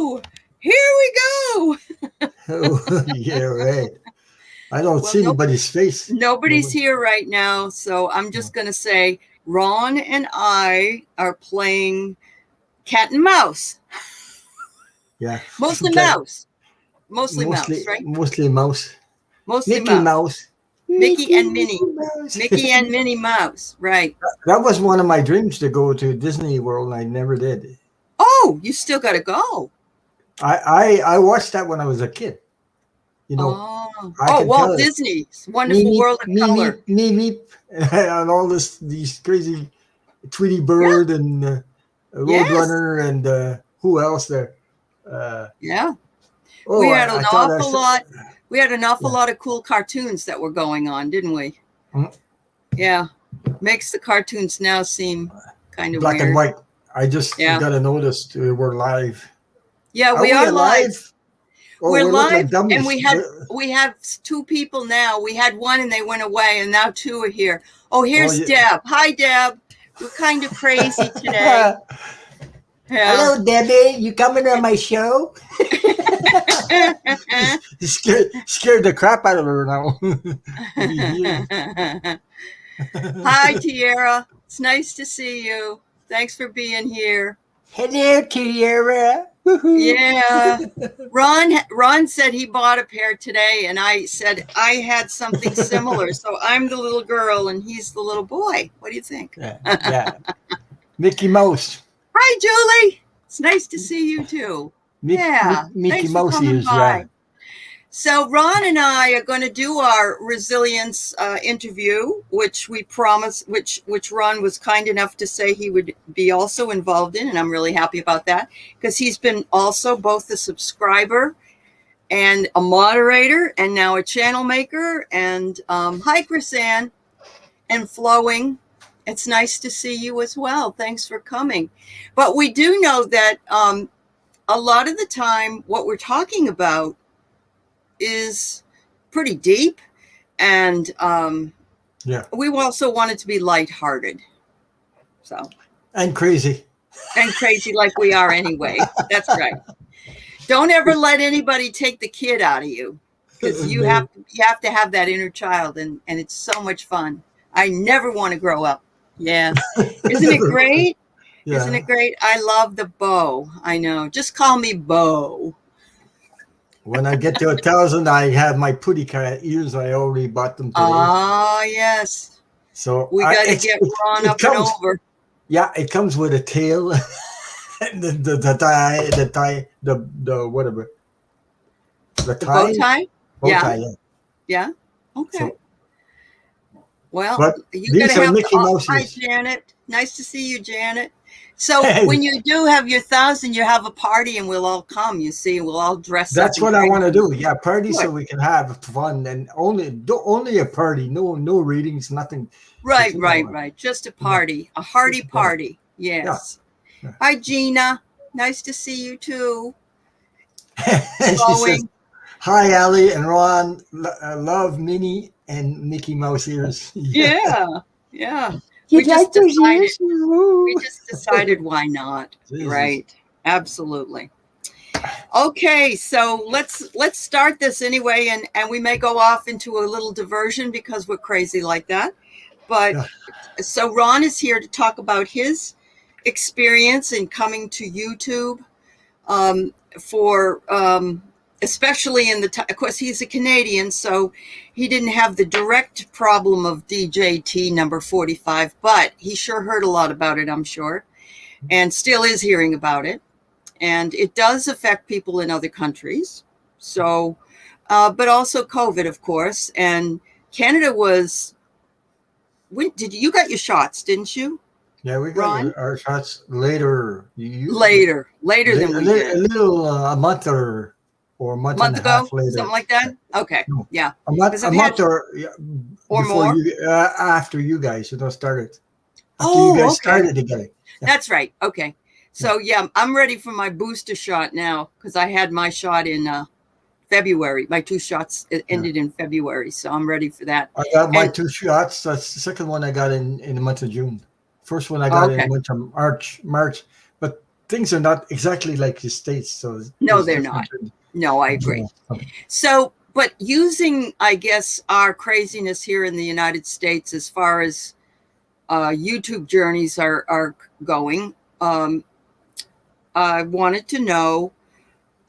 Woo! Here we go. Oh, yeah, right. I don't see anybody's face. Nobody's here right now, so I'm just going to say Ron and I are playing cat and mouse. Yeah. Mostly mouse. Mostly mouse, right? Mostly mouse. Mostly Mickey Mouse. Mickey and Minnie. Mouse. Mickey and Minnie Mouse, right. That was one of my dreams, to go to Disney World, and I never did. Oh, you still got to go. I watched that when I was a kid. You know. Walt Disney's Wonderful World of Color. And all these crazy Tweety Bird and Roadrunner and who else there? We had an awful lot. We had an awful lot of cool cartoons that were going on, didn't we? Mm-hmm. Yeah, makes the cartoons now seem kind of black weird. and white. I just got to notice we're live. Yeah, we are live. We're live, like and we have two people now. We had one, and they went away, and now two are here. Oh, here's Deb. Hi, Deb. We're kind of crazy today. Hello, Debbie. You coming on my show? scared the crap out of her now. Hi, Tiara. It's nice to see you. Thanks for being here. Hello, Tiara. Yeah. Ron said he bought a pair today, and I said I had something similar. So I'm the little girl, and he's the little boy. What do you think? Yeah. Mickey Mouse. Hi, Julie. It's nice to see you too. Mickey Mouse is So Ron and I are going to do our resilience interview, which we promised, which Ron was kind enough to say he would be also involved in, and I'm really happy about that, because he's been also both a subscriber and a moderator, and now a channel maker. And hi, Chrisanne and Flowing. It's nice to see you as well. Thanks for coming. But we do know that a lot of the time what we're talking about is pretty deep, and we also want it to be lighthearted. And crazy like we are anyway. That's right. Don't ever let anybody take the kid out of you, because you have to have that inner child, and it's so much fun. I never want to grow up. Yeah. Isn't it great? Yeah. Isn't it great? I love the bow. I know. Just call me Bo. When I get to 1,000, I have my putty cat ears. I already bought them today. Oh, yes. So we got to get Ron up and over. Yeah, it comes with a tail. the tie, whatever. The bow tie? Bow tie, yeah. Okay. So, well, you got to have hi, Janet. Nice to see you, Janet. So when you do have your 1,000, you have a party, and we'll all come. You see, we'll all dress up. That's what I want to do. Yeah, party so we can have fun, and only a party. No readings, nothing. Right. Just a party, a hearty party. Yes. Yeah. Hi, Gina. Nice to see you too. Says, hi, Ali and Ron. Love Minnie and Mickey Mouse ears. Yeah. We just decided why not. Jesus. Right. Absolutely. Okay, so let's start this anyway, and we may go off into a little diversion because we're crazy like that. But so Ron is here to talk about his experience in coming to YouTube for especially in of course, he's a Canadian, so he didn't have the direct problem of DJT number 45, but he sure heard a lot about it, I'm sure, and still is hearing about it. And it does affect people in other countries. So, but also COVID, of course. And Canada was, you got your shots, didn't you? Yeah, we got our shots later. Later than we did. A little, a month or a month and ago, a half later. Something like that? Okay, no. Yeah. A month or more? After you guys started. After you guys started together. Yeah. That's right. Okay. So, yeah, I'm ready for my booster shot now, because I had my shot in February. My 2 shots ended in February, so I'm ready for that. I got my 2 shots. That's the second one I got in the month of June. First one I got in the month of March. But things are not exactly like the States. So No, there's they're different. not. No, I agree. So, but using, I guess, our craziness here in the United States as far as YouTube journeys are going, I wanted to know,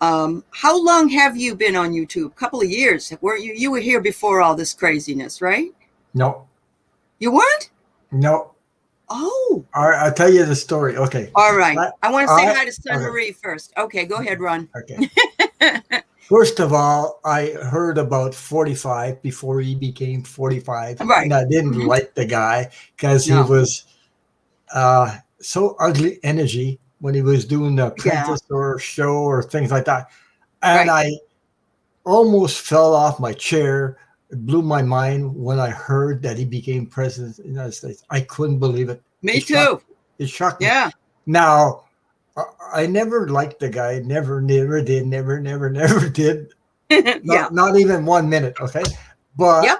how long have you been on YouTube? A couple of years, weren't you? You were here before all this craziness, right? No, You weren't? no. Oh, I'll tell you the story. Okay. all right. I want to say hi to Son Okay. Marie first. Okay, go ahead, Ron. Okay. First of all, I heard about 45 before he became 45, Right. and I didn't like the guy because he No. was so ugly energy when he was doing the Yeah. apprentice or show or things like that. And Right. I almost fell off my chair. It blew my mind when I heard that he became president of the United States. I couldn't believe it. Me too. It shocked me. Yeah. Now, I never liked the guy. Never did. Never did. Yeah. Not even 1 minute. Okay. But Yep.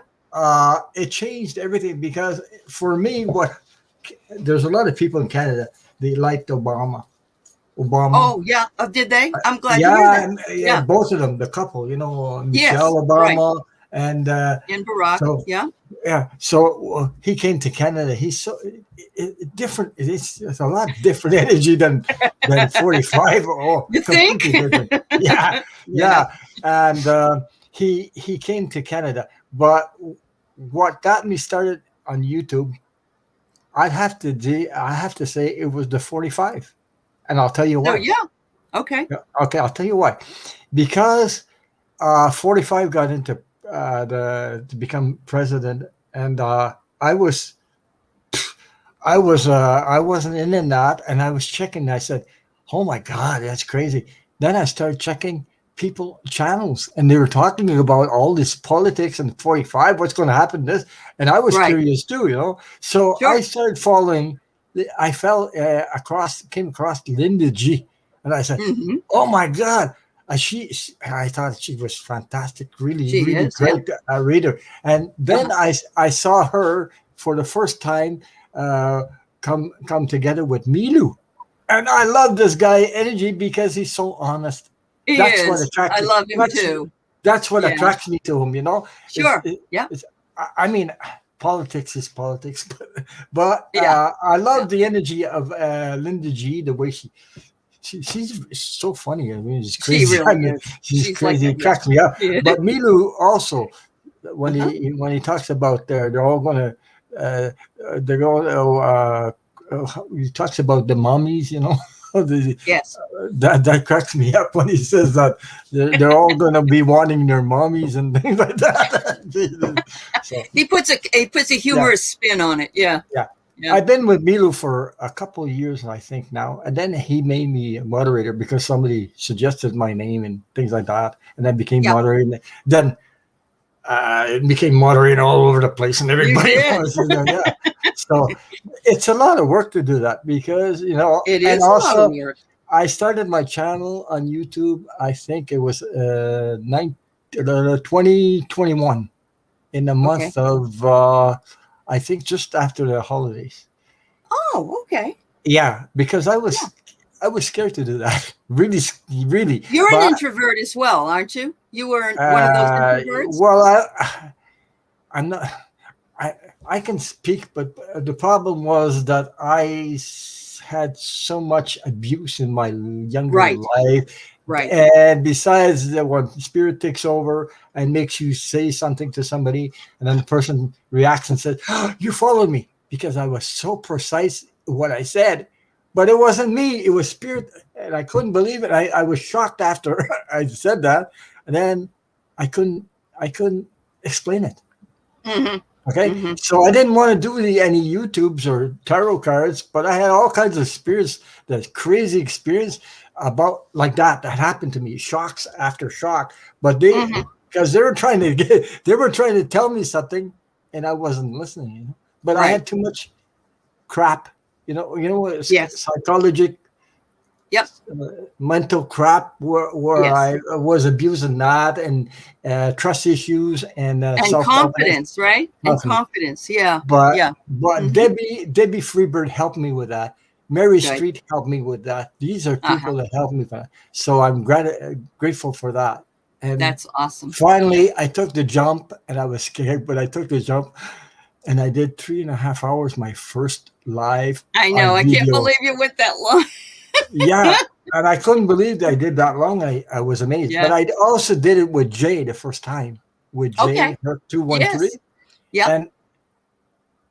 it changed everything because for me, there's a lot of people in Canada, they liked Obama. Oh, yeah. Oh, did they? I'm glad to hear Yeah, that. yeah, both of them, the couple, Yes. Michelle Right. Obama and And Barack. so Yeah. yeah, so he came to Canada. He's so different. It's a lot different energy than 45. Oh, You completely think? different. Yeah, yeah, and he came to Canada. But what got me started on YouTube, I have to say it was the 45, and I'll tell you No, why. yeah. Okay. Okay, I'll tell you why. Because 45 got into to become president, and I wasn't in that, and I was checking. I said, "Oh my God, that's crazy." Then I started checking people channels, and they were talking about all this politics and 45. What's going to happen? This, and I was Right. curious too. So Sure. I started following. I came across Linda G, and I said, Hmm. "Oh my God." I thought she was fantastic, really, She really is. Yeah. great reader. And then Uh-huh. I saw her for the first time uh, come together with Milu, and I love this guy energy because he's so honest. He That's what is. attracts I me. love him too. That's what Yeah. attracts me to him. It's, Sure. Yeah. it's I mean, politics is politics, but Yeah. I love Yeah. the energy of Linda G. The way she's so funny. I mean, she's She crazy. I really mean, is. she's She's like crazy. a, It yeah. cracks me up. She But is. Milu also, when Uh-huh. he talks about they're all gonna they're all he talks about the mummies. The, Yes. that cracks me up when he says that they're all gonna be wanting their mummies and things like that. So He puts a yeah, humorous spin on it. Yeah. yeah. Yeah. I've been with Milu for a couple of years, I think now, and then he made me a moderator because somebody suggested my name and things like that, and I became Yeah. moderator. Then it became moderator all over the place, and You everybody did. wants to know. Yeah, so it's a lot of work to do that because It and is a lot of also work. I started my channel on YouTube. I think it was 2021 in the Okay. month of I think just after the holidays. Oh, okay. Yeah, because Yeah. I was scared to do that. Really, really. You're an But introvert as well, aren't you? You were one of those introverts? well, I'm not. I I can speak, but the problem was that had so much abuse in my younger Right. life, Right. and besides, when spirit takes over and makes you say something to somebody, and then the person reacts and says, "Oh, you followed me," because I was so precise what I said, but it wasn't me; it was spirit, and I couldn't believe it. I was shocked after I said that, and then I couldn't I couldn't explain it. Hmm. Okay, Hmm. so I didn't want to do any YouTubes or tarot cards, but I had all kinds of experience, that crazy experience about like that happened to me, shocks after shock. But Hmm. because they were trying to tell me something, and I wasn't listening. But I Right. had too much crap, Yes. psychological Yep. mental crap where Yes. I was abusing that and trust issues and And self confidence. confidence, right? And confidence. Yeah. But Yeah. but Hmm. Debbie Freebird helped me with that, Mary Good. Street helped me with that. These are Uh-huh. people that helped me. So I'm grateful for that. And That's awesome. finally, I took the jump, and I was scared, but I took the jump, and I did 3.5 hours, my first live I know. on I can't video. believe you went that long. Yeah, and I couldn't believe that I did that long. I was amazed. But Yeah. I also did it with Jay the first time, with Okay. Jay, her 213. Yes. Yep. And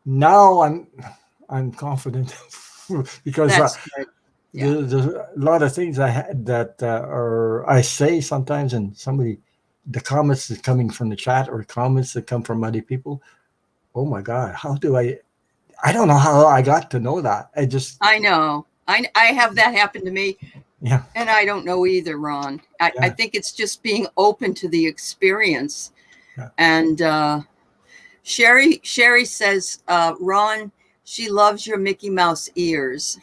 now I'm confident because That's good. Yeah. there's a lot of things I had that or I say sometimes, and the comments that coming from the chat or comments that come from other people. Oh my God, how do I don't know how I got to know that. I just, I know. I have that happen to me, yeah, and I don't know either, Ron. I yeah, think it's just being open to the experience. yeah. And Sherry says, Ron, she loves your Mickey Mouse ears.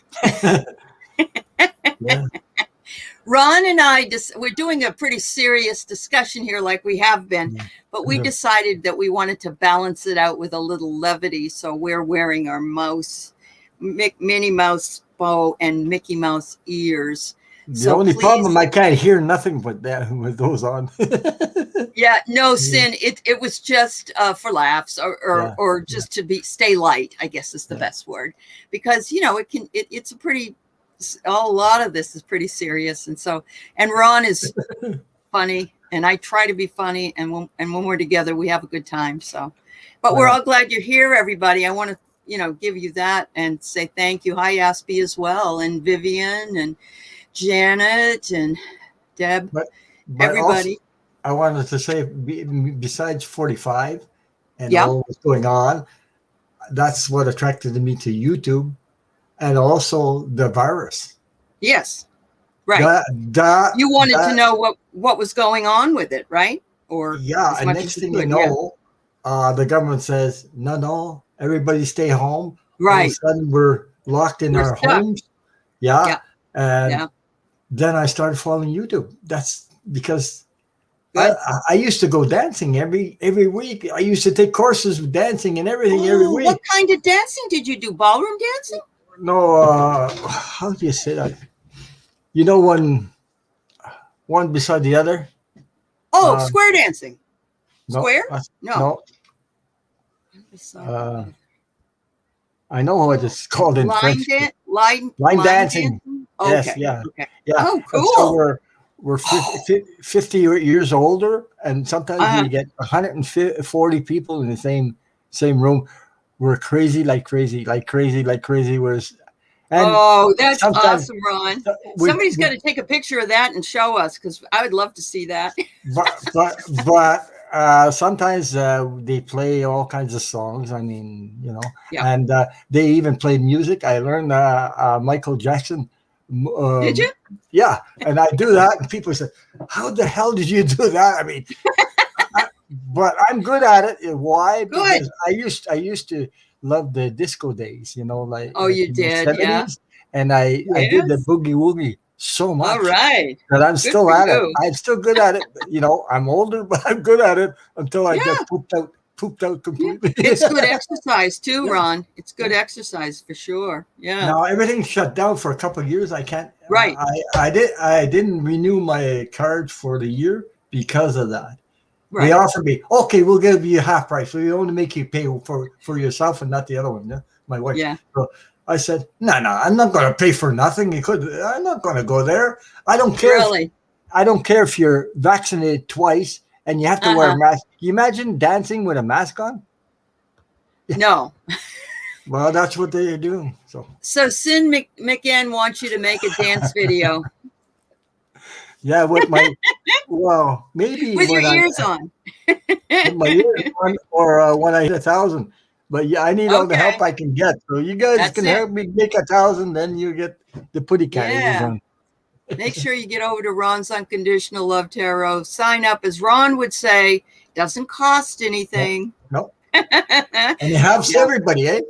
Yeah. Ron and I we're doing a pretty serious discussion here, like we have been, but we Yeah. decided that we wanted to balance it out with a little levity. So we're wearing our Minnie Mouse bow and Mickey Mouse ears. The So only problem, please, I can't hear nothing but that with those on. yeah, no sin. It was just for laughs Yeah, or yeah, just to stay light, I guess is the yeah. best word, because it's a pretty, a lot of this is pretty serious, and Ron is funny, and I try to be funny, and when we're together, we have a good time. So, but we're all glad you're here, everybody. I want to give you that and say thank you. Hi, Aspie, as well, and Vivian and Janet and Deb, But also, everybody. I wanted to say, besides 45 and Yeah. all what's going on, that's what attracted me to YouTube, and also the virus. Yes. Right. That You wanted to know what was going on with it, right? Or yeah. as And much as next you thing you could. Yeah. know, the government says no, everybody stay home. All of a Right. sudden, we're locked in We're our stuck. homes. Yeah, Yeah. and Yeah. then I started following YouTube. That's because Good. I used to go dancing every week. I used to take courses with dancing and everything every Oh, week. what kind of dancing did you do? Ballroom dancing? No, how do you say that? You know, one beside the other. Oh, Uh, square dancing. no, Square? No. no. Beside Uh, the I know what it's called in line French. dance? Line Dancing. dancing? Yes, Okay. yeah, Okay. yeah. Oh, And so cool. we're 50 years older, and sometimes Uh, we get 140 people in the same room. We're crazy, like crazy, like crazy, like crazy. And oh, that's sometimes awesome, Ron. we, Somebody's got we to take a picture of that and show us, because I would love to see that. but sometimes they play all kinds of songs. I mean, Yeah. and they even played music. I learned Michael Jackson. Did you? Yeah, and I do that, and people say, "How the hell did you do that?" I mean, but I'm good at it. Why? Good. Because I used to love the disco days. Oh, like you in the did? Yeah. 70s, and I did the Yes. boogie woogie so All much right. that I'm Good still for at it. you. I'm still good at it. I'm older, but I'm good at it until I Yeah. get pooped out Yeah. completely. It's good exercise too, Yeah. Ron. It's good exercise for sure. Yeah. Now everything's shut down for a couple of years. I can't. Right. I didn't renew my card for the year because of that. They Right. offered me, okay, we'll give you half price. We only make you pay for yourself and not the other one. Yeah? My wife. Yeah. So I said, no, I'm not going to pay for nothing. I'm not going to go there. I don't care. Really? I don't care if you're vaccinated twice and you have to wear a mask. Can you imagine dancing with a mask on? Yeah. No. Well, that's what they're doing. So Sin McN wants you to make a dance video Yeah, with my maybe with your when ears on. with my ears on, or when I hit 1,000. But yeah, I need all the help Okay. I can get. So you guys That's can it. help me make 1,000, then you get the putty cat ears Yeah. on. Make sure you get over to Ron's Unconditional Love Tarot. Sign up, as Ron would say, doesn't cost anything. No. And it helps everybody, eh?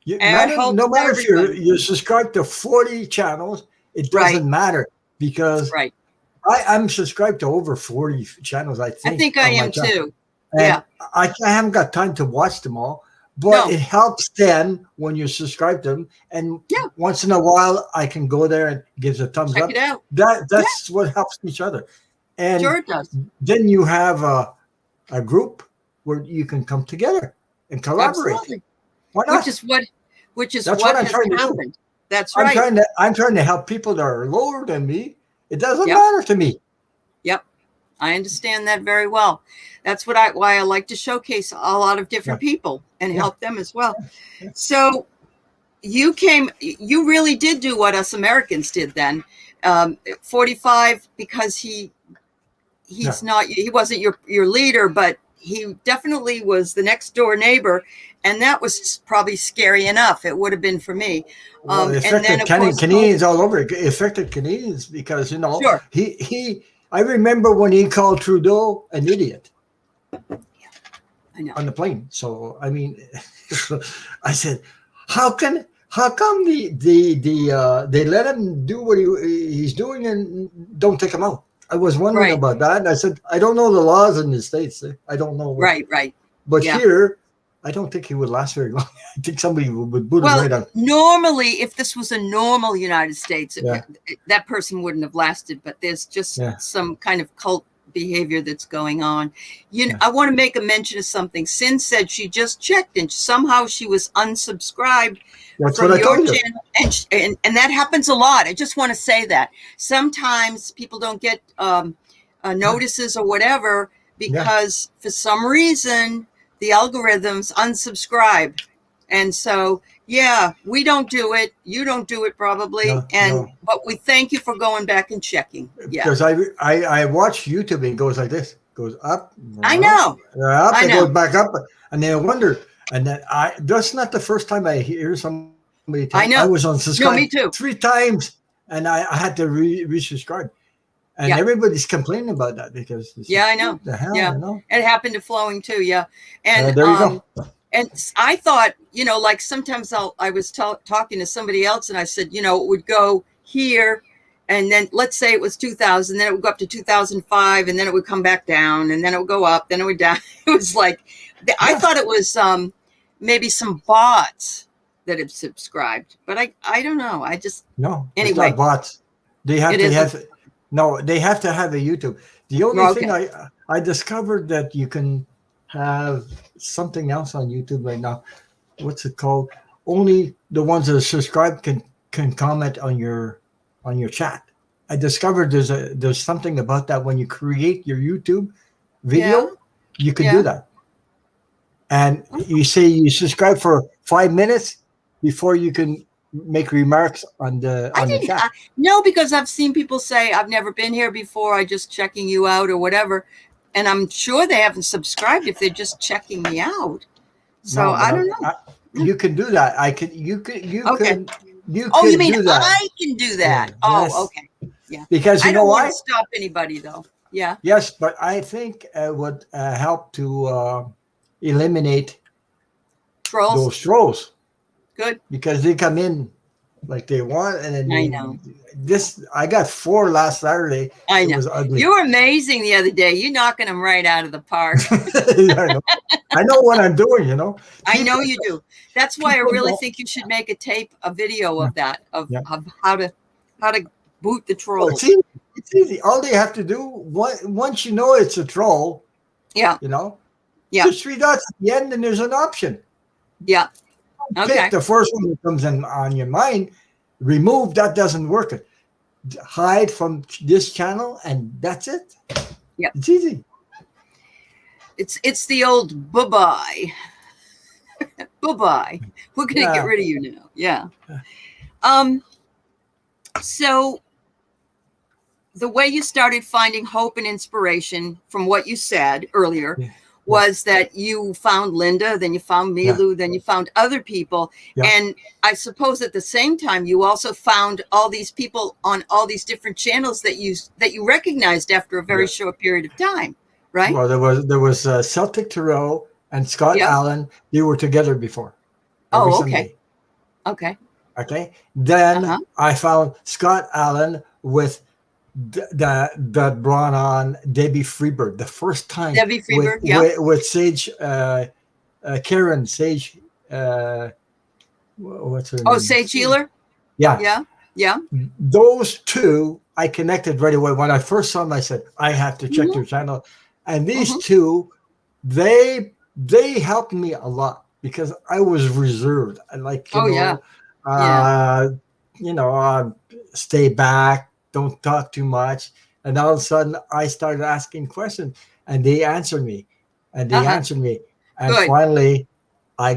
It helps No matter if everybody. you're subscribed to 40 channels, it doesn't matter because Right. I'm subscribed to over 40 channels, I think. I think I am too. And Yeah. I haven't got time to watch them all, but it helps then when you subscribe to them. And once in a while, I can go there and gives a thumbs check up. it out. That's what helps each other. And Sure it does. then you have a group where you can come together and collaborate. Absolutely. Why not? Which is That's what I'm has trying to do. happened. That's right. I'm trying to help people that are lower than me. It doesn't Yep. matter to me. Yep. I understand that very well. That's why I like to showcase a lot of different people and help them as well. Yeah. So you really did do what us Americans did then. 45, because he wasn't your leader, but he definitely was the next door neighbor, and that was probably scary enough. It would have been for me. Well, it affected Canadians all over. It affected Canadians because Sure. he. I remember when he called Trudeau an idiot. I know. On the plane. So I mean, I said, how come they let him do what he's doing and don't take him out? I was wondering about that. And I said, I don't know the laws in the States. I don't know. Right. But here, I don't think he would last very long. I think somebody would boot him right out. Normally, if this was a normal United States, that person wouldn't have lasted. But there's just some kind of cult behavior that's going on. I want to make a mention of something. Sin said she just checked and somehow she was unsubscribed from your channel, and that happens a lot. I just want to say that sometimes people don't get notices or whatever because for some reason the algorithms unsubscribe, and so we don't do it. You don't do it probably, but we thank you for going back and checking. Because I watch YouTube and it goes like this, goes up. I know. Up, it goes back up, and then I wonder. And then that's not the first time I hear somebody tell me. I was unsubscribed me too. 3 times, and I had to resubscribe. And everybody's complaining about that because I know. The hell, It happened to Flowing too, and there you go. And I thought, like sometimes I was talking to somebody else and I said, it would go here, and then let's say it was 2000, then it would go up to 2005, and then it would come back down, and then it would go up, then it would down. It was like, I thought it was maybe some bots that have subscribed, but I don't know. I just anyway. It's not bots. They have to have a YouTube. The only thing I discovered that you can have something else on YouTube right now. What's it called? Only the ones that are subscribed can comment on your chat. I discovered there's something about that when you create your YouTube video, you can do that. And you say you subscribe for 5 minutes before you can make remarks on the chat. No, because I've seen people say, I've never been here before, I just checking you out or whatever. And I'm sure they haven't subscribed if they're just checking me out. So I don't know. You can do that. You can do that. I can do that? Okay. Yeah. Because I don't want to stop anybody though. Yeah. Yes, but I think it would help to eliminate those trolls. Good. Because they come in like they want, and then I know. I got 4 last Saturday. I know. It was ugly. You were amazing the other day. You're knocking them right out of the park. I know what I'm doing, I know you do. That's why I really think you should make a video of that, of how to boot the trolls. It's easy. All they have to do, once you know it's a troll, there's 3 dots at the end and there's an option. Yeah. Okay. Pick the first one that comes in on your mind. Remove, that doesn't work. Hide from this channel, and that's it. Yeah, it's easy. It's the old bye-bye. Bye-bye. We're gonna get rid of you now. Yeah. So the way you started finding hope and inspiration from what you said earlier was that you found Linda, then you found Milu, then you found other people. And I suppose at the same time, you also found all these people on all these different channels that you recognized after a very short period of time, right? Well, there was Celtic Tarot and Scott Allen. They were together before. Okay. Sunday. Okay. Then I found Scott Allen with that brought on Debbie Freebird the first time. Debbie Freebird, with Sage, Karen Sage what's her Oh, name? Sage Healer. Yeah. Yeah. Yeah. Those two, I connected right away. When I first saw them, I said, I have to check their channel. And these two, they helped me a lot because I was reserved. I like, Oh, yeah. uh, you know, stay back, don't talk too much. And all of a sudden, I started asking questions, and they answered me, and they Uh-huh. answered me, and Good. finally,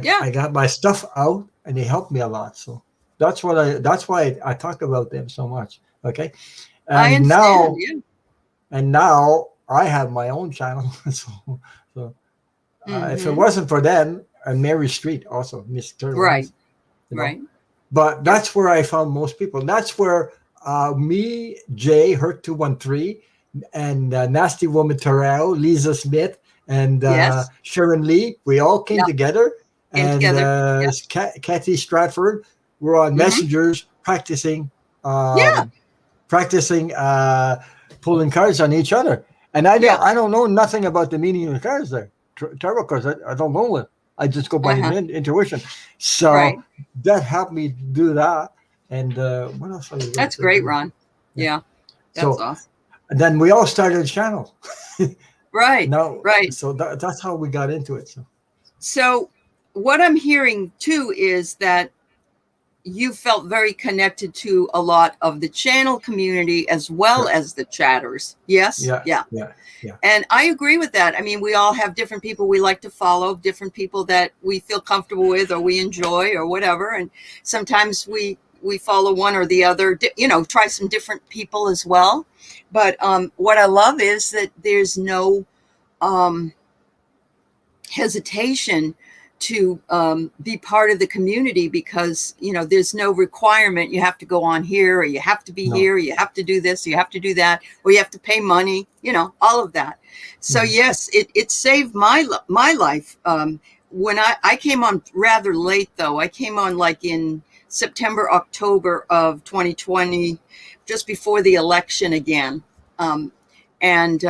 Yeah. I got my stuff out, and they helped me a lot. So that's why I talk about them so much. Okay, I and understand. now Yeah. I have my own channel. So if it Mm-hmm. wasn't for them, and Mary Street also Miss Right. Turtles, you know. Right. But Yep. that's where I found most people. That's where me, Jay, Hurt 213, and Nasty Woman Terrell, Lisa Smith, and Yes. Sharon Lee, we all came Yep. together. Came And together. Yep. Kathy Stratford were on Mm-hmm. messengers Yeah. um, practicing pulling cards on each other. And Yeah. I don't know nothing about the meaning of the cards there. Tarot cards, I don't know it. I just go by Uh-huh. intuition. So Right. that helped me do that. And what else are we going That's to great, do? Ron. Yeah. Yeah. That's So awesome. then we all started a channel. Right. Now, Right. so that's how we got into it. So what I'm hearing too is that you felt very connected to a lot of the channel community as well Correct. as the chatters. Yes. Yeah, Yeah. yeah, yeah. And I agree with that. I mean, we all have different people we like to follow, different people that we feel comfortable with or we enjoy or whatever. And sometimes we follow one or the other, try some different people as well. But what I love is that there's no um, hesitation to be part of the community because there's no requirement you have to go on here or you have to be No. here or you have to do this or you have to do that or you have to pay money, all of that. So yes, it saved my life. When I came on rather late, though. I came on like in September, October of 2020, just before the election again. And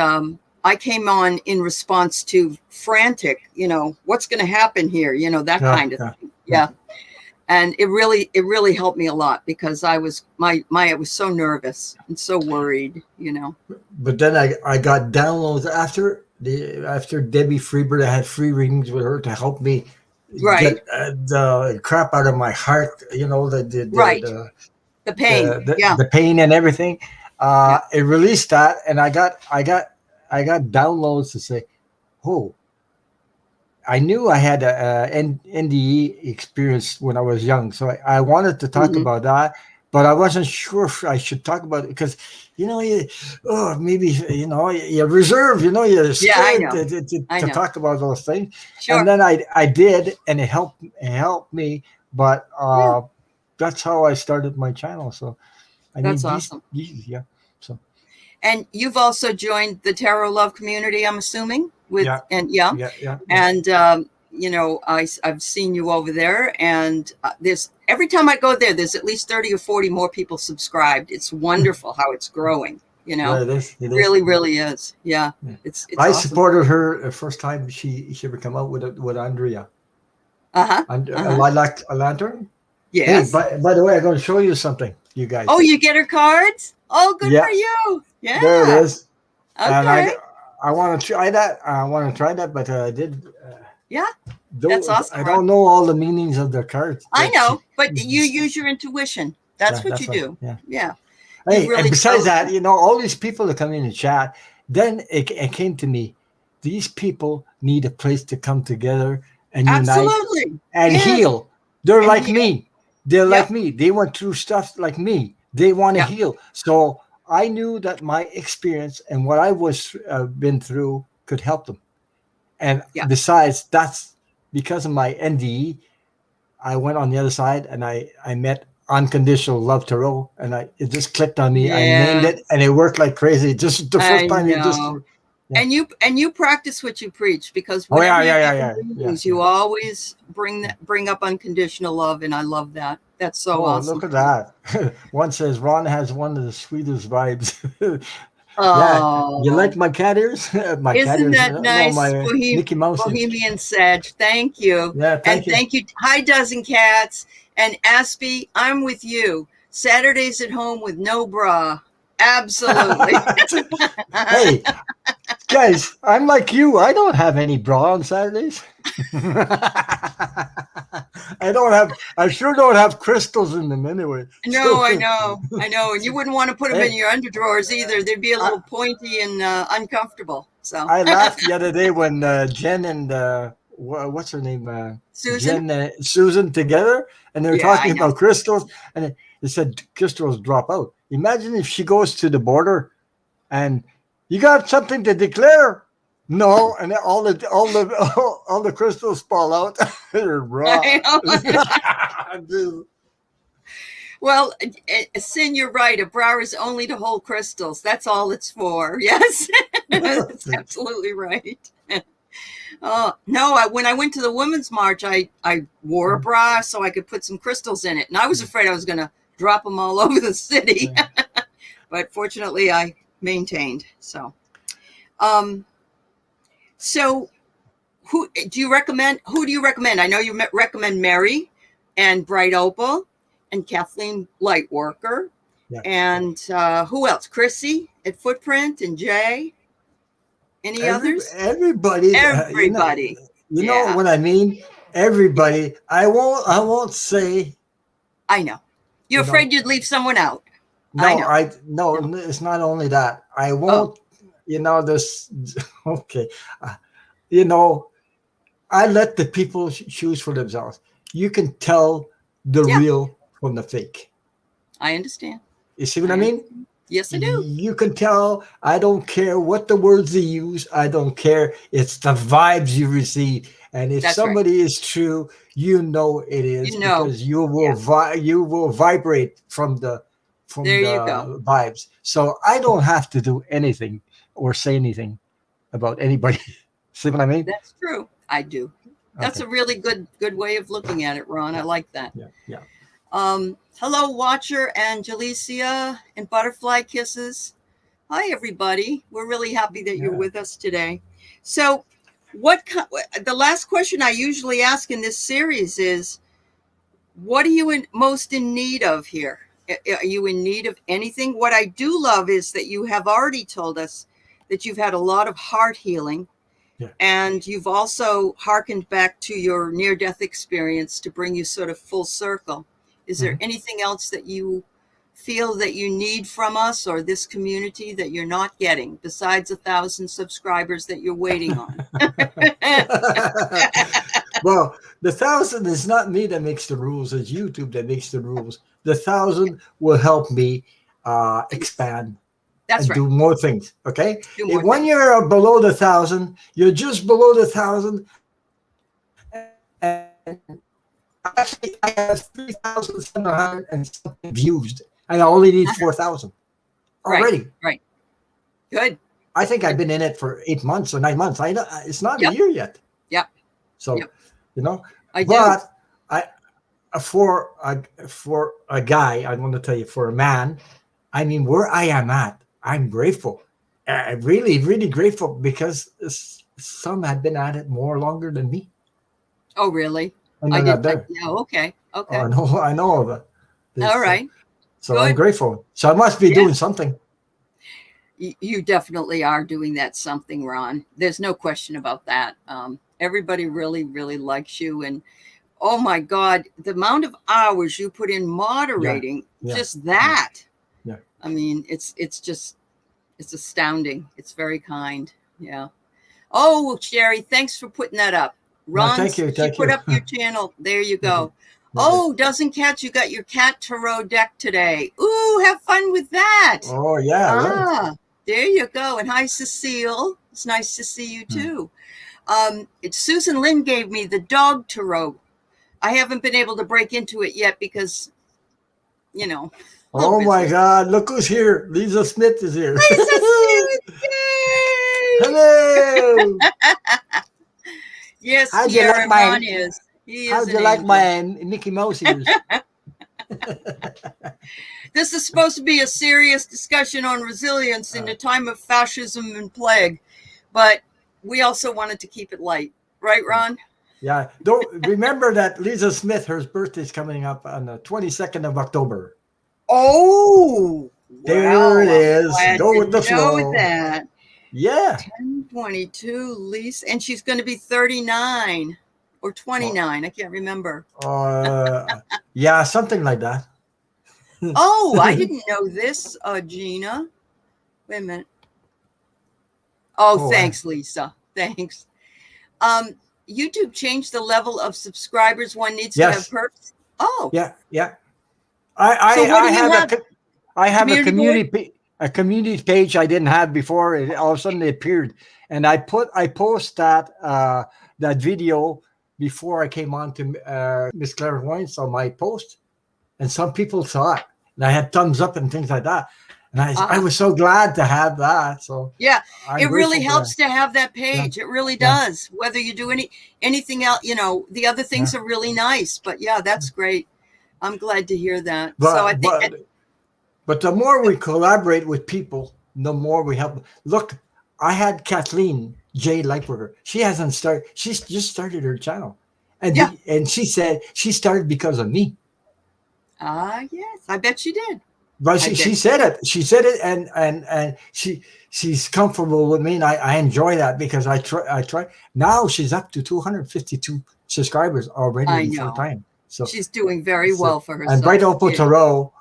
I came on in response to frantic, what's going to happen here, that Yeah, kind of yeah, thing. yeah. Yeah. And it really helped me a lot because I was I was so nervous and so worried. But then I got downloads after Debbie Freebird. I had free readings with her to help me Right. get the crap out of my heart. Right. The pain. Yeah. The pain and everything. Yeah. It released that, and I got downloads to say, "Oh, I knew I had a NDE experience when I was young, so I wanted to talk Mm-hmm. about that, but I wasn't sure if I should talk about it because, maybe you're reserved, you're Yeah, I scared know. to talk about those things, and Sure. then I did, and it helped me, but Yeah. that's how I started my channel. So I That's mean awesome. yeah, so And you've also joined the Tarot Love community, I'm assuming, yeah, yeah. yeah. And I've seen you over there, and there's every time I go there, there's at least 30 or 40 more people subscribed. It's wonderful how it's growing. Yeah, it is. It really, really is. Yeah, Yeah. it's I awesome. supported her the first time she ever come out with Andrea. And a lilac a lantern. Hey, Yes. by the way, I'm going to show you something, you guys. Oh, you get her cards? Oh, good Yeah, for you. there it Yeah. is. And Okay. I want to try that. I want to try that, but I did. Yeah. That's Those awesome, I Ron. don't know all the meanings of the cards. I know, but you use your intuition. That's what you That's right. do. Yeah. Yeah. You've Hey, and really besides chosen. that, all these people that come in and chat, then it came to me. These people need a place to come together and unite Absolutely. and Yes. heal. They're And like heal. me. They're like Yep. me. They went through stuff like me. They want to Yep. heal. So I knew that my experience and what I was been through could help them. And Yep. besides, that's because of my NDE. I went on the other side and I met Unconditional Love Tarot, and it just clicked on me. I named Yeah. it, and it worked like crazy. Just the I first time, know. yeah. And you practice what you preach because Oh whenever yeah, you yeah, do yeah, readings, you always bring up unconditional love, and I love that. That's so Oh, awesome. look at that. One says Ron has one of the sweetest vibes. Yeah. You Oh, like my cat ears? My cat isn't ears. that No, nice? my Mickey Mouse ears. Bohemian Sedge. Thank you. Yeah, And thank you. thank you. Hi, Dozen Cats. And Aspie, I'm with you. Saturdays at home with no bra. Absolutely. Hey, guys, I'm like you. I don't have any bra on Saturdays. I sure don't have crystals in them anyway. No, So, I know. I know. And you wouldn't want to put them in hey, your underdrawers either. They'd be a I, little pointy and uncomfortable. So, I laughed the other day when Jen and what's her name, Susan? Jen Susan together, and they were Yeah, talking I know. about crystals, and they said crystals drop out. Imagine if she goes to the border and you got something to declare. No, and all the crystals fall out. They're raw. I know. Well, Sin, you're right. A bra is only to hold crystals. That's all it's for. Yes, that's absolutely right. Oh no! When I went to the Women's March, I wore a bra so I could put some crystals in it, and I was afraid I was going to drop them all over the city. But fortunately, I maintained. Um, so who do you recommend? Who do you recommend? I know you recommend Mary and Bright Opal and Kathleen Lightworker. Yeah. And who else? Chrissy at Footprint and Jay. Any others? Everybody, Everybody. you know Yeah. what I mean. Yeah. Everybody. I won't say. I know. You're You know, afraid you'd leave someone out. I no, know. no. No. It's not only that. I Oh, won't. You know this. Okay. You know, I let the people choose for themselves. You can tell the yeah. real from the fake. I understand. You see what I I mean? understand. Yes, I do. You can tell. I don't care what the words they use. I don't care. It's the vibes you receive. And if That's right. somebody is true, you know it is You know. because you will Yeah. you will vibrate from There you go. the vibes. So I don't have to do anything or say anything about anybody. See what I mean? That's true. I do. That's Okay. a really good way of looking at it, Ron. I Yeah. like that. Yeah. Yeah. Hello, Watcher and Jalicia and Butterfly Kisses. Hi, everybody. We're really happy that you're Yeah. with us today. So, the last question I usually ask in this series is, what are you most in need of here? Are you in need of anything? What I do love is that you have already told us that you've had a lot of heart healing. Yeah. And you've also hearkened back to your near-death experience to bring you sort of full circle. Is there anything else that you feel that you need from us or this community that you're not getting besides 1,000 subscribers that you're waiting on? Well, the 1,000 is not me that makes the rules; it's YouTube that makes the rules. The 1,000 will help me expand That's and right. do more things. Okay, Do more when things. you're below the 1,000, you're just below the 1,000, and actually I have 3,700 and something views, and I only need 4,000 Right. already. Right. Good. I think I've Good. been in it for 8 months or 9 months. I know it's not a Yep. year yet. Yep. So, Yep. you know, I do. but I for a guy, I want to tell you, for a man, I mean, where I am at, I'm grateful. Really, really grateful because some had been at it more longer than me, Oh, really? and I they're not did. there. Yeah. Okay. Oh, Okay. I know all that. All This, right. so I'm Good. grateful. So I must be Yeah. doing something. You definitely are doing that something, Ron. There's no question about that. Everybody really, really likes you. And oh my God, the amount of hours you put in Yeah, moderating, yeah, just that. yeah. I mean, it's astounding. It's very kind. Yeah. Oh, Sherry, thanks for putting that up. No, thank you, She thank put you. up your channel. There you Yeah, go. yeah. Oh, Dozen Cats, you got your cat tarot deck today. Ooh, have fun with that. Oh yeah, right. Ah, there you go. And hi, Cecile. It's nice to see you too. Susan Lynn gave me the dog tarot. I haven't been able to break into it yet because, you know, a little Oh my busy. God! Look who's here. Lisa Smith is here. Lisa Smith, yay! Hello. Yes, How'd you like Tiara, my Ron is. He is How'd an you like angel. my Mickey Mouse ears? This is supposed to be a serious discussion on resilience in the time of fascism and plague, but we also wanted to keep it light. Right, Ron? Yeah. Don't remember that Lisa Smith, her birthday's coming up on the 22nd of October. Oh, There it well, I'm is. glad Go to with the know flow. that. Yeah. 10/22, Lisa, and she's going to be 39 or 29. I can't remember. Yeah, something like that. Oh, I didn't know this, Gina. Wait a minute. Oh, thanks, Lisa. Thanks. YouTube changed the level of subscribers one needs to have Yes. perks. Oh, Yeah. Yeah. so what do you have? I have Community board? a community page I didn't have before. It all of a sudden it appeared, and I post that video before I came on to Miss Clairvoyance on my post, and some people saw it, and I had thumbs up and things like that, and I was so glad to have that. So Yeah, I'm it really grateful for helps that. to have that Yeah. page. It really Yeah. does. Whether you do anything else, the other things are really nice. But yeah, that's great. I'm glad to hear that. So I think But the more we collaborate with people, the more we help. Look, I had Kathleen J. Lightworker. She hasn't started. She's just started her channel, and yeah. and she said she started because of me. Yes, I bet she did. But she said it. She said it, and she's comfortable with me, and I enjoy that because I try. Now she's up to 252 subscribers already I in know. short time. So she's doing very well for herself. And Bright Opal Tarot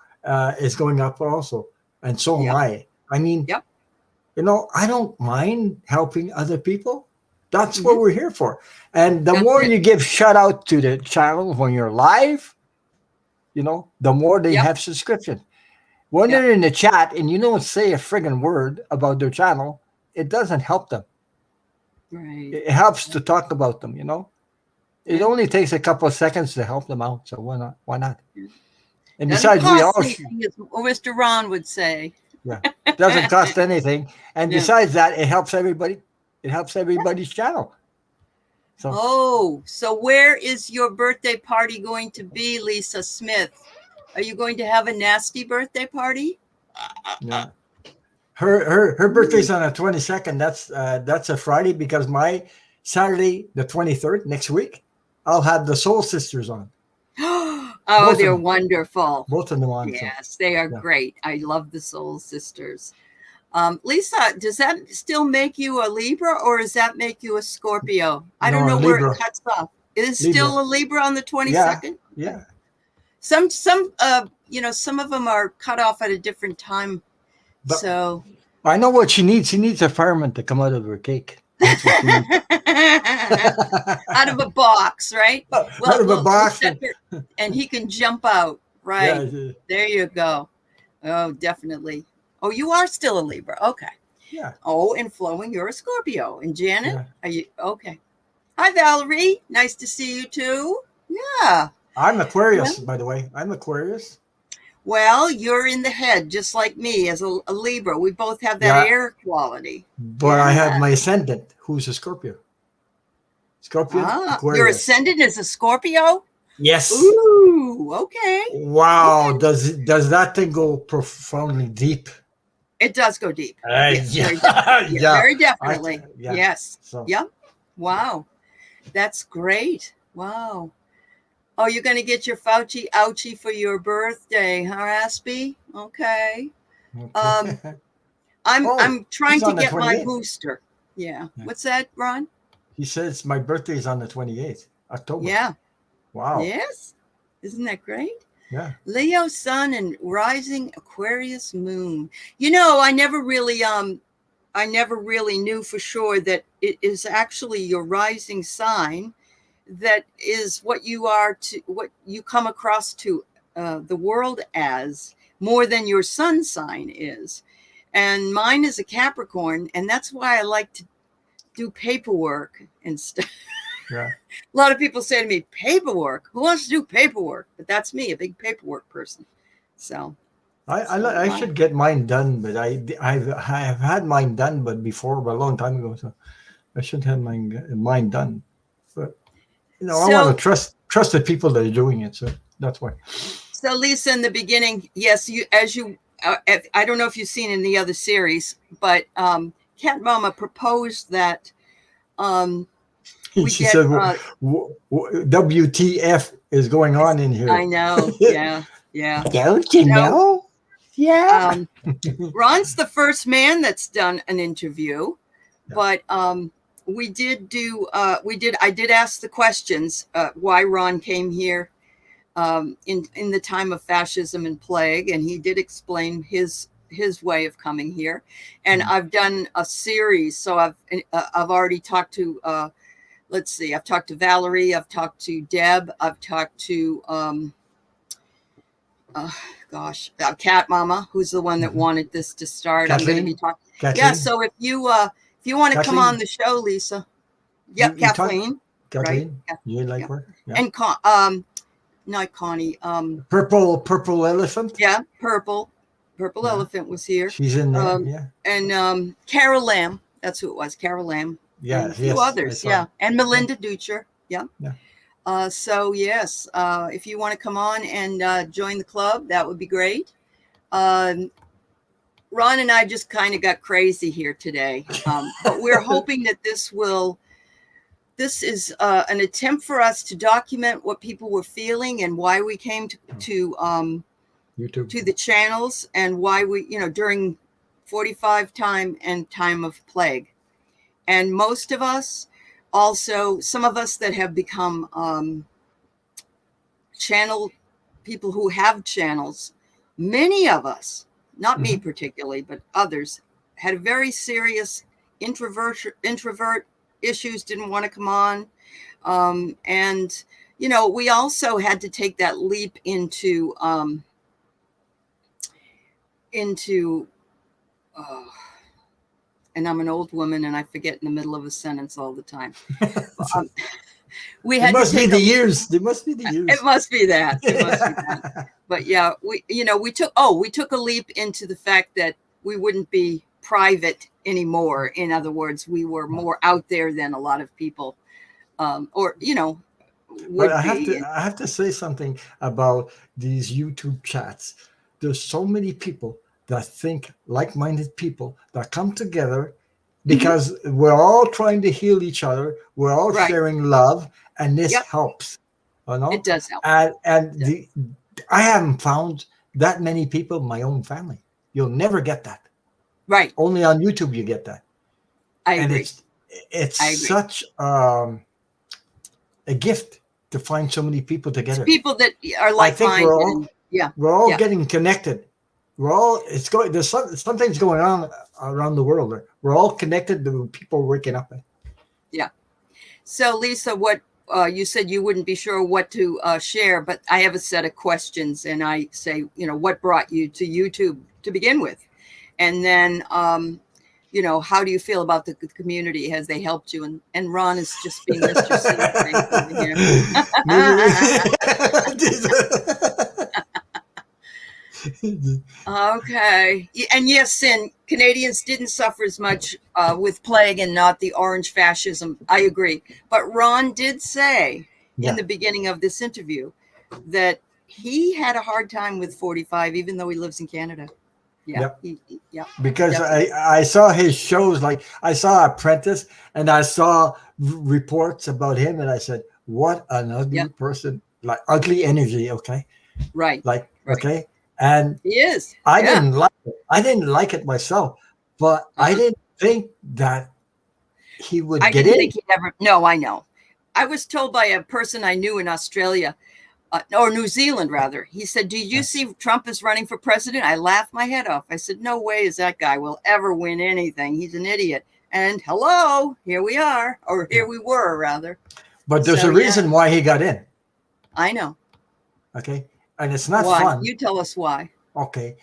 is going up also, and so am I. I mean, yep. I don't mind helping other people. That's what we're here for. And the more you give shout out to the channel when you're live, the more they have subscription. When they're in the chat and you don't say a friggin' word about their channel, it doesn't help them. Right. It helps to talk about them, It only takes a couple of seconds to help them out. So why not? Why not? And besides, we all Mr. Ron would say. Yeah, it doesn't cost anything. And besides that, it helps everybody. It helps everybody's channel. So where is your birthday party going to be, Lisa Smith? Are you going to have a nasty birthday party? Yeah. Her birthday's on the 22nd. That's a Friday because my Saturday, the 23rd, next week, I'll have the Soul Sisters on. Oh, they're wonderful. Both of them on. Yes, they are great. I love the Soul Sisters. Lisa, does that still make you a Libra or does that make you a Scorpio? I don't know where it cuts off. Is it still a Libra on the 22nd? Yeah. Some of them are cut off at a different time. But so I know what she needs. She needs a fireman to come out of her cake. That's what she needs. Out of a box, right? Out of a box. And he can jump out, right? Yeah. There you go. Oh, definitely. Oh, you are still a Libra. Okay. Yeah. Oh, and Flowing, you're a Scorpio. And Janet, are you okay? Hi, Valerie. Nice to see you too. Yeah. I'm Aquarius, by the way. I'm Aquarius. Well, you're in the head, just like me, as a Libra. We both have that air quality. But I have my ascendant, who's a Scorpio. Scorpio, Aquarius. Your ascendant is a Scorpio? Yes. Ooh, okay. Wow. Okay. Does that thing go profoundly deep? It does go deep. Yes, yeah. Very definitely. Yes. So. Yep. Wow. That's great. Wow. Oh, you're going to get your Fauci ouchie for your birthday, huh, Aspie? Okay. I'm trying to get my booster. Yeah. What's that, Ron? He says my birthday is on the 28th, October. Yeah. Wow. Yes. Isn't that great? Yeah. Leo sun and rising Aquarius moon. I never really knew for sure that it is actually your rising sign that is what you come across to the world as more than your sun sign is. And mine is a Capricorn, and that's why I like to do paperwork and stuff. Yeah. A lot of people say to me, paperwork? Who wants to do paperwork? But that's me, a big paperwork person. So I should get mine done, but I've had mine done, but before, a long time ago. So I should have mine done. But I want to trust the people that are doing it. So that's why. So Lisa, in the beginning, yes, I don't know if you've seen in the other series, but Cat Mama proposed that we She get. said, "WTF is going on in here?" I know, yeah, yeah. Don't you So know? Yeah. Ron's the first man that's done an interview, Yeah. but we did do. I did ask the questions why Ron came here in the time of fascism and plague, and he did explain his way of coming here. And I've done a series, so I've already talked to let's see, I've talked to Valerie, I've talked to Deb, I've talked to Cat Mama, who's the one that wanted this to start. Kathleen? I'm going to be talking. Kathleen? Yeah, so if you want to come Kathleen? on the show, Lisa. Yep, You talk- Kathleen. Kathleen, Right? you like Yeah. her? Yeah. And not Connie. Purple elephant. Yeah, Purple Yeah. Elephant was here. She's in there. Yeah. And Carol Lamb. That's who it was. Carol Lamb. Yeah. And a few others. Yeah. And Melinda Ducher. Yeah. Yeah. So yes, if you want to come on and join the club, that would be great. Ron and I just kind of got crazy here today, but we're hoping that this is an attempt for us to document what people were feeling and why we came to YouTube, to the channels, and why we, during 45 time of plague. And most of us, also some of us that have become channel people who have channels, many of us, not me particularly, but others, had very serious introvert issues, didn't want to come on. And, we also had to take that leap into and I'm an old woman and I forget in the middle of a sentence all the time. We had it must to take be the years. It must be the years. It must be that. It must be that. But yeah, we took a leap into the fact that we wouldn't be private anymore. In other words, we were more out there than a lot of people, would But I be. have to say something about these YouTube chats. There's so many people that think like-minded people that come together because we're all trying to heal each other. We're all sharing love, and this helps. It does help. And I haven't found that many people in my own family. You'll never get that. Right. Only on YouTube you get that. I agree. It's such a gift to find so many people together. It's people that are like-minded. We're all getting connected. There's something's going on around the world. We're all connected to people waking up. Yeah. So Lisa, what you said you wouldn't be sure what to share, but I have a set of questions, and I say, what brought you to YouTube to begin with? And then, how do you feel about the community? Has they helped you? And Ron is just being Mr. Okay. And yes, Canadians didn't suffer as much with plague and not the orange fascism. I agree. But Ron did say in the beginning of this interview that he had a hard time with 45, even though he lives in Canada. Yeah. Because I saw his shows, like I saw Apprentice, and I saw reports about him, and I said, what an ugly person, like ugly energy. Okay. Right. Okay. And he is. I didn't like it. I didn't like it myself, but I didn't think that he would get in. I didn't think he'd ever. No, I know. I was told by a person I knew in Australia, or New Zealand rather. He said, "Did you see Trump is running for president?" I laughed my head off. I said, "No way is that guy will ever win anything. He's an idiot." And hello, here we are, or here we were rather. But there's a reason why he got in. I know. Okay. And it's not fun. You tell us why. Okay.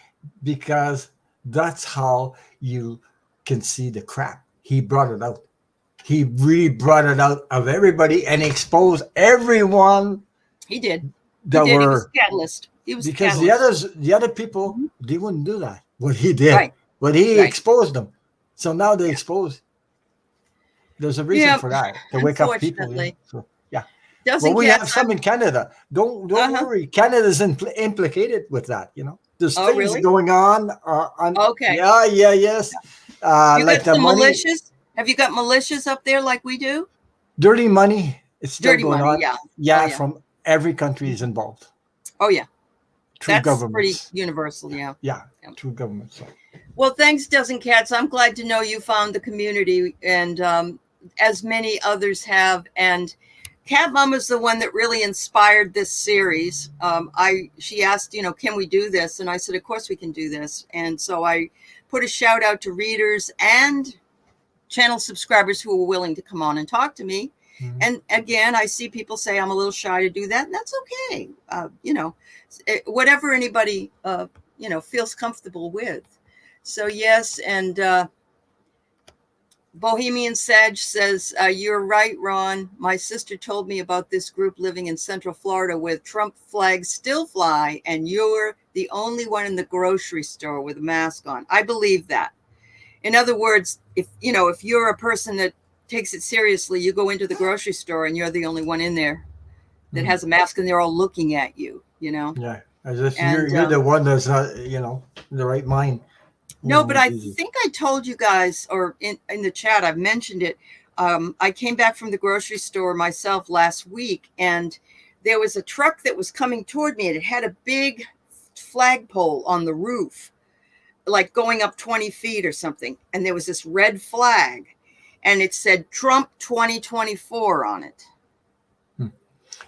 Because that's how you can see the crap. He brought it out. He really brought it out of everybody and exposed everyone. He did. He was a catalyst. He was because the other people, they wouldn't do that. What he did. Right. But he exposed them. So now they exposed. There's a reason for that. To wake up people. So, Well, Doesn't we have cats have? some in Canada. Don't Uh-huh. worry. Canada's implicated with that. There's Oh, things really? going on. Okay. Yeah, yeah, yes. You Like got the some money, militias? Have you got militias up there like we do? dirty money. It's still Dirty going money, on. yeah. Oh, Yeah, yeah. from every country is involved. Oh, yeah. Through That's pretty governments. universal, yeah. Yeah, Yeah. through governments. So, Well, thanks, Dozen Cats. I'm glad to know you found the community, and as many others have. And Cat Mom is the one that really inspired this series. She asked, can we do this? And I said, of course we can do this. And so I put a shout out to readers and channel subscribers who were willing to come on and talk to me. And again, I see people say I'm a little shy to do that, and that's okay. Whatever anybody feels comfortable with. So yes, and Bohemian Sag says, you're right, Ron. My sister told me about this group living in Central Florida where Trump flags still fly, and you're the only one in the grocery store with a mask on. I believe that. In other words, if you're a person that takes it seriously, you go into the grocery store and you're the only one in there that has a mask, and they're all looking at you. yeah, as if And you're the one that's not, in the right mind. no, Oh, but I Jesus. think I told you guys, or in the chat, I've mentioned it. I came back from the grocery store myself last week, and there was a truck that was coming toward me, and it had a big flagpole on the roof, like going up 20 feet or something. And there was this red flag, and it said Trump 2024 on it.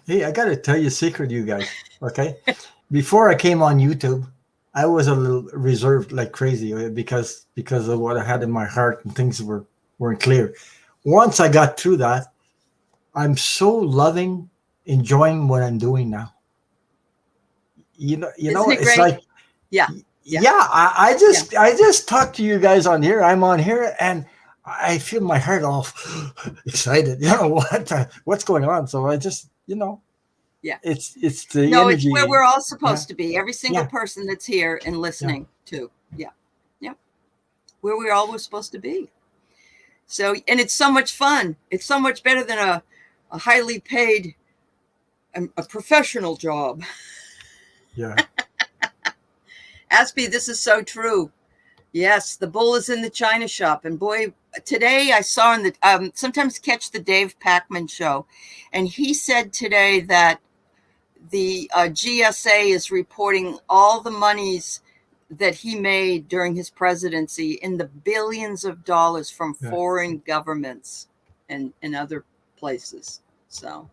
Hey, I got to tell you a secret, you guys. Okay. Before I came on YouTube, I was a little reserved like crazy because of what I had in my heart and things weren't clear. Once I got through that, I'm so loving, enjoying what I'm doing now. Isn't it It's great? like, Yeah. I just talked to you guys on here. I'm on here and I feel my heart all excited. What's going on? So I just, Yeah. it's the No, it's energy. where we're all Yeah. supposed to be. Every single Yeah. person that's here and listening too. Yeah. Yeah. Where we're all supposed to be. So, and it's so much fun. It's so much better than a highly paid, a professional job. Yeah. Aspie, this is so true. Yes, the bull is in the china shop. And boy, today I saw in the, sometimes catch the Dave Pacman show. And he said today that the GSA is reporting all the monies that he made during his presidency in the billions of dollars from foreign governments and other places. So,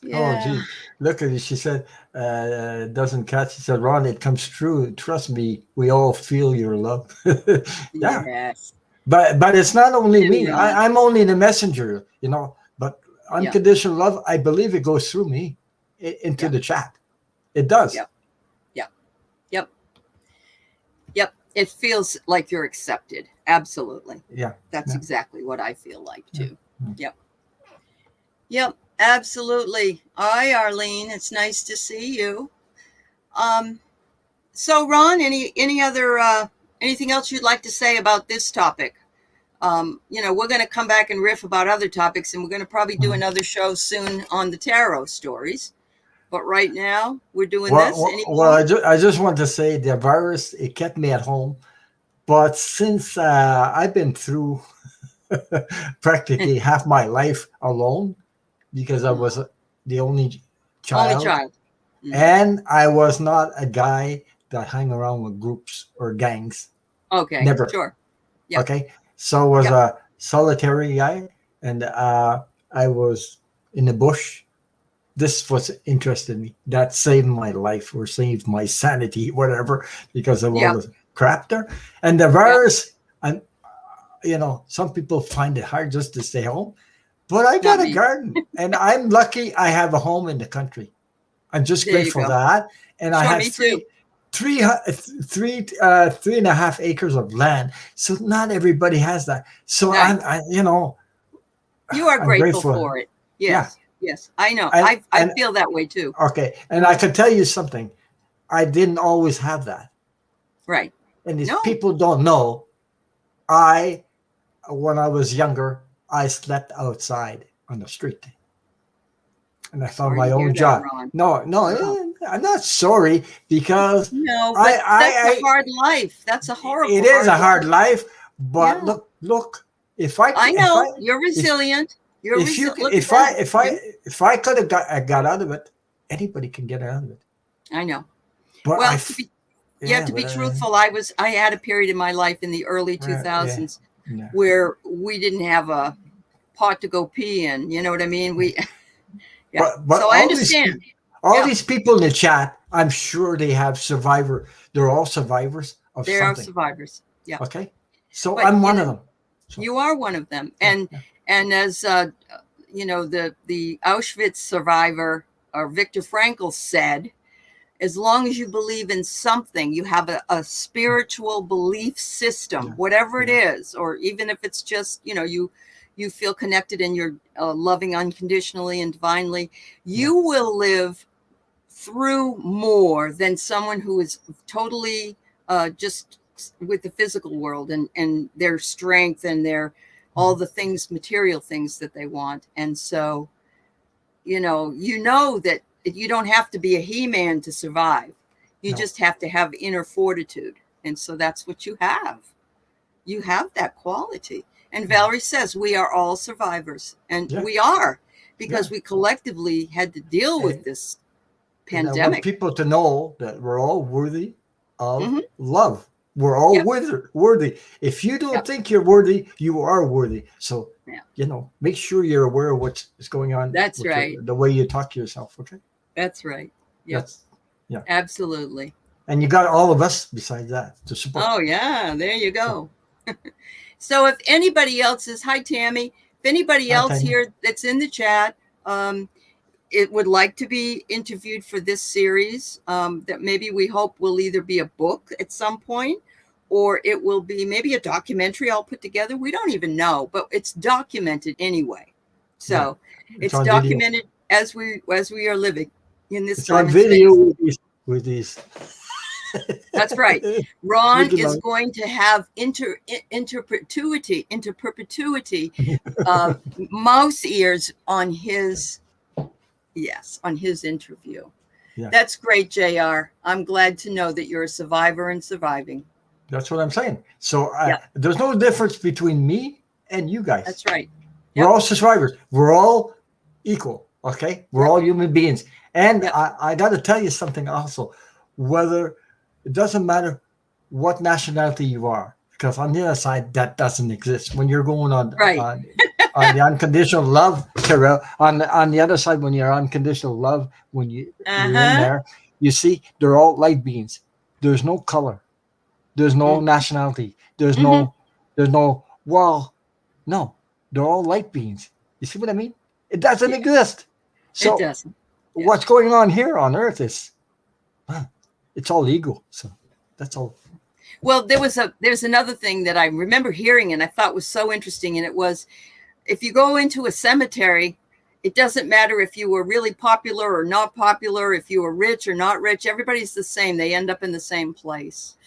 yeah. Oh, gee. Look at it. She said, doesn't catch. She said, Ron, it comes true. Trust me, we all feel your love. Yeah. Yes. But it's not only me. Ron. I'm only the messenger, but unconditional love, I believe it goes through me into the chat. It does. Yep. Yep. Yep. Yep. It feels like you're accepted. Absolutely. Yeah. That's exactly what I feel like too. Yep. Yep. Absolutely. Hi, Arlene. It's nice to see you. So Ron, any other anything else you'd like to say about this topic? We're going to come back and riff about other topics, and we're going to probably do another show soon on the tarot stories. But right now, we're doing this. I just want to say the virus, it kept me at home. But since I've been through practically half my life alone, because I was the only child. Mm-hmm. And I was not a guy that hung around with groups or gangs. Okay. Never. Sure. Yep. Okay. So I was a solitary guy, and I was in the bush. This was interested me. That saved my life or saved my sanity, whatever, because of all the crap there. And the virus, some people find it hard just to stay home, but I got a garden, and I'm lucky I have a home in the country. I'm just grateful for that. And I have three and a half acres of land. So not everybody has that. So you are grateful for it. Yes. Yeah. Yes. I know. I feel that way too. Okay. And I can tell you something. I didn't always have that. Right. And if people don't know, when I was younger, I slept outside on the street. and I found Sorry my to hear own that, job. Ron. No, I'm not sorry because No, but that's a hard life. That's a it horrible, is a hard hard life. life. But Yeah. look, if I I if I know. You're if resilient. You're if you resilient. Look at that. You? if I could have got out of it, anybody can get out of it. I know. But Well, yeah, to be but truthful, I had a period in my life in the early yeah, 2000s yeah. where we didn't have a pot to go pee in. You know what I mean? Yeah. But So I understand. all Yeah. these people in the chat, I'm sure they have survivor. They're all survivors of There are something. survivors. Yeah. Okay, so But I'm one of them. So, you are one of them. yeah, And yeah. as the Auschwitz survivor or Viktor Frankl said, as long as you believe in something, you have a spiritual belief system, Yeah, whatever it yeah. is, or even if it's just, you feel connected and you're loving unconditionally and divinely, you will live through more than someone who is totally just with the physical world and their strength and their all the things, material things that they want. And so, that you don't have to be a he-man to survive. You No. just have to have inner fortitude. And so that's what you have. You have that quality. And Valerie says we are all survivors. And Yeah. we are, because Yeah. we collectively had to deal with this And I want pandemic. people to know that we're all worthy of Mhm. love. We're all Yep. worthy. If you don't Yep. think you're worthy, you are worthy. So, Yeah. make sure you're aware of what's going on. That's with right. the way you talk to yourself. Okay. That's right. Yep. That's, yeah. Absolutely. And you got all of us besides that to support. Oh, yeah. There you go. So if anybody else is, hi, Tammy. If anybody Hi, else Tammy. here that's in the chat, it would like to be interviewed for this series, that maybe we hope will either be a book at some point, or it will be maybe a documentary I'll put together. We don't even know, but it's documented anyway. So it's on documented as we are living in this It's time on and video space. with these. That's right. Ron Mickey is Mouse. going to have into perpetuity mouse ears on his interview. Yeah. That's great, JR. I'm glad to know that you're a survivor and surviving. That's what I'm saying. So Yeah. there's no difference between me and you guys. That's right. We're Yep. all survivors. We're all equal. Okay. We're Yep. all human beings. And Yep. I got to tell you something also. Whether it doesn't matter what nationality you are, because on the other side that doesn't exist. When you're going on Right. on the unconditional love tarot, on the other side, when you're unconditional love, when you're in there, you see they're all light beings. There's no color. There's no nationality. There's no well, no. They're all light beings. You see what I mean? It doesn't exist. So it doesn't. Yeah. What's going on here on Earth is it's all ego. So that's all. Well, there's another thing that I remember hearing and I thought was so interesting, and it was, if you go into a cemetery, it doesn't matter if you were really popular or not popular, if you were rich or not rich, everybody's the same. They end up in the same place.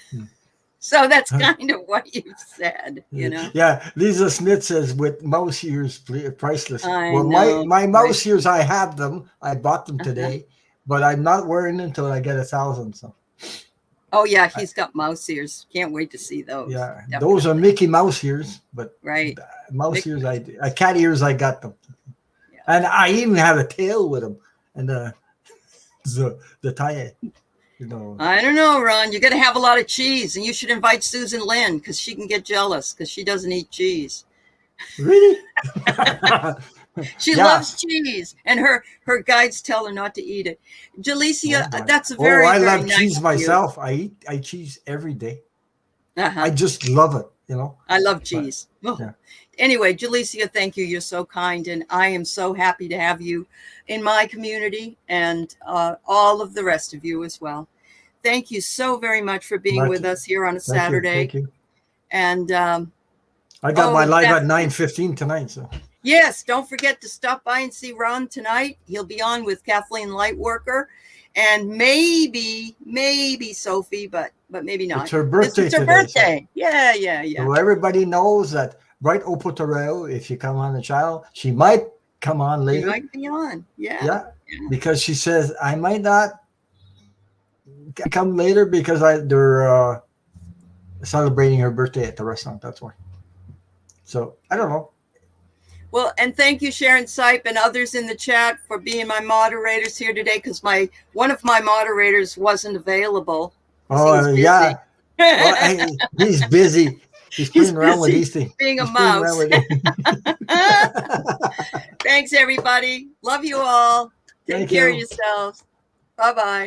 So that's kind of what you've said, Yeah, Lisa Smith says with mouse ears, priceless. I know. My mouse ears, I have them. I bought them today, but I'm not wearing them until I get 1,000. So. Oh yeah, he's got mouse ears. Can't wait to see those. Yeah, Definitely. Those are Mickey Mouse ears, but right, mouse ears, cat ears, I got them, and I even have a tail with them, and the tie. I don't know, Ron. You got to have a lot of cheese, and you should invite Susan Lynn because she can get jealous because she doesn't eat cheese. Really? She loves cheese, and her guides tell her not to eat it. Jalicia, that's a very I very love nice cheese myself. I eat cheese every day. I just love it. I love cheese. But, yeah. Anyway, Jalicia, thank you. You're so kind, and I am so happy to have you in my community, and all of the rest of you as well. Thank you so very much for being with us here on a Saturday. Thank you. And I got my live at 9:15 tonight. So yes, don't forget to stop by and see Ron tonight. He'll be on with Kathleen Lightworker, and maybe Sophie, but maybe not. It's her birthday. It's her birthday. So. Yeah. So everybody knows that Bright Opal Tarot, if you come on the channel, she might come on later. She might be on. Yeah. Yeah. because she says I might not come later because they're celebrating her birthday at the restaurant. That's why. So I don't know. Well, and thank you, Sharon Sipe and others in the chat for being my moderators here today, because one of my moderators wasn't available. Oh yeah. Well, he's busy. He's playing around with these things. Being He's a mouse. Thanks, everybody. Love you all. Take care of yourselves. Bye-bye.